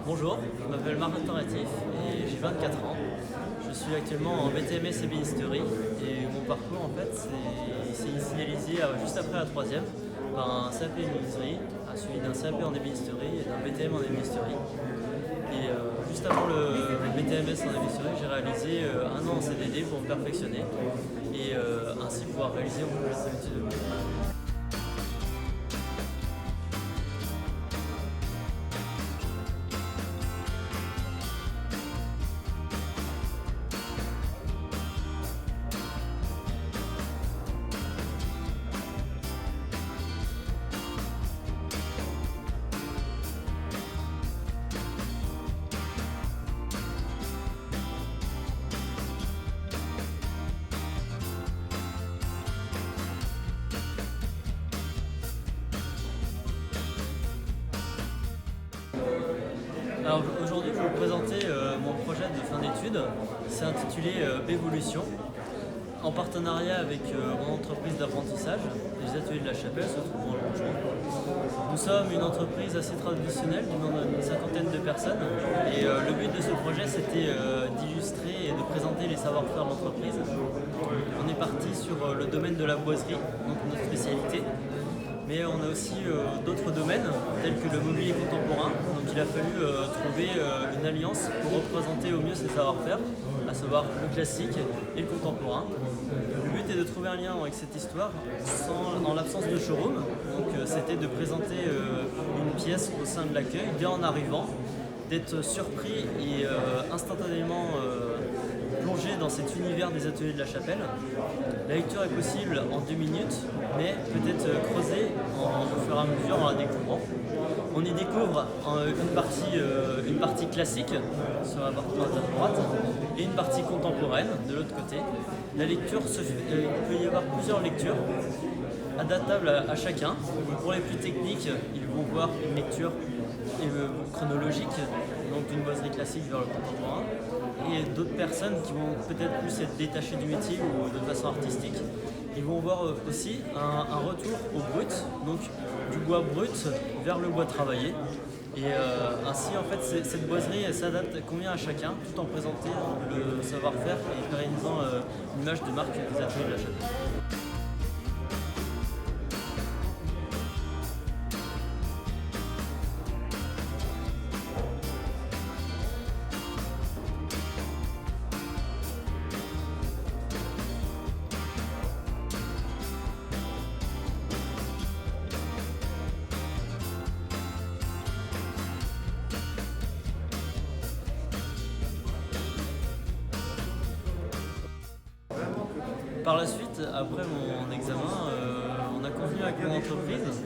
Bonjour, je m'appelle Martin Rétif et j'ai 24 ans. Je suis actuellement en BTMS ébénisterie et mon parcours en fait c'est initialisé juste après la troisième par un CAP ébénisterie, suivi d'un CAP en ébénisterie et d'un BTM en ébénisterie. Et juste avant le BTMS en ébénisterie, j'ai réalisé un an en CDD pour me perfectionner et ainsi pouvoir réaliser mon projet d'études. Alors aujourd'hui, je vais vous présenter mon projet de fin d'études. C'est intitulé Bévolution, en partenariat avec mon entreprise d'apprentissage, les Ateliers de la Chapelle, se trouvant à Longchamp. Nous sommes une entreprise assez traditionnelle, du nombre d'une cinquantaine de personnes. Et le but de ce projet, c'était d'illustrer et de présenter les savoir-faire de l'entreprise. On est parti sur le domaine de la boiserie, donc notre spécialité. Mais on a aussi d'autres domaines, tels que le mobilier contemporain. Donc il a fallu trouver une alliance pour représenter au mieux ces savoir-faire, à savoir le classique et le contemporain. Le but est de trouver un lien avec cette histoire en l'absence de showroom. Donc c'était de présenter une pièce au sein de l'accueil dès en arrivant, d'être surpris et instantanément plongé dans cet univers des Ateliers de la Chapelle. La lecture est possible en 2 minutes, mais peut-être creusée au fur et à mesure en la découvrant. On y découvre une partie classique sur la partie droite et une partie contemporaine de l'autre côté. La lecture, il peut y avoir plusieurs lectures adaptables à chacun. Pour les plus techniques, ils vont voir une lecture chronologique, donc d'une boiserie classique vers le contemporain, et d'autres personnes qui vont peut-être plus être détachées du métier ou de façon artistique. Ils vont voir aussi un retour au brut, donc du bois brut vers le bois travaillé. Et ainsi, en fait, cette boiserie s'adapte combien à chacun, tout en présentant le savoir-faire et pérennisant l'image de marque des Ateliers de la Chapelle. Par la suite, après mon examen, on a convenu avec mon entreprise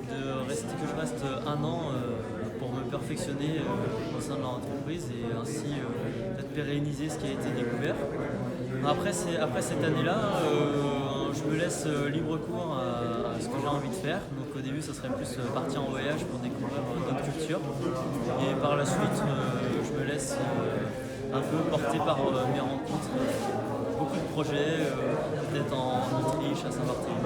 que je reste un an pour me perfectionner au sein de leur entreprise et ainsi peut-être pérenniser ce qui a été découvert. Après cette année-là, je me laisse libre cours à ce que j'ai envie de faire. Donc au début, ça serait plus partir en voyage pour découvrir d'autres cultures. Et par la suite, je me laisse un peu porter par mes rencontres. Beaucoup de projets, peut-être en Autriche, à Saint-Barthélemy.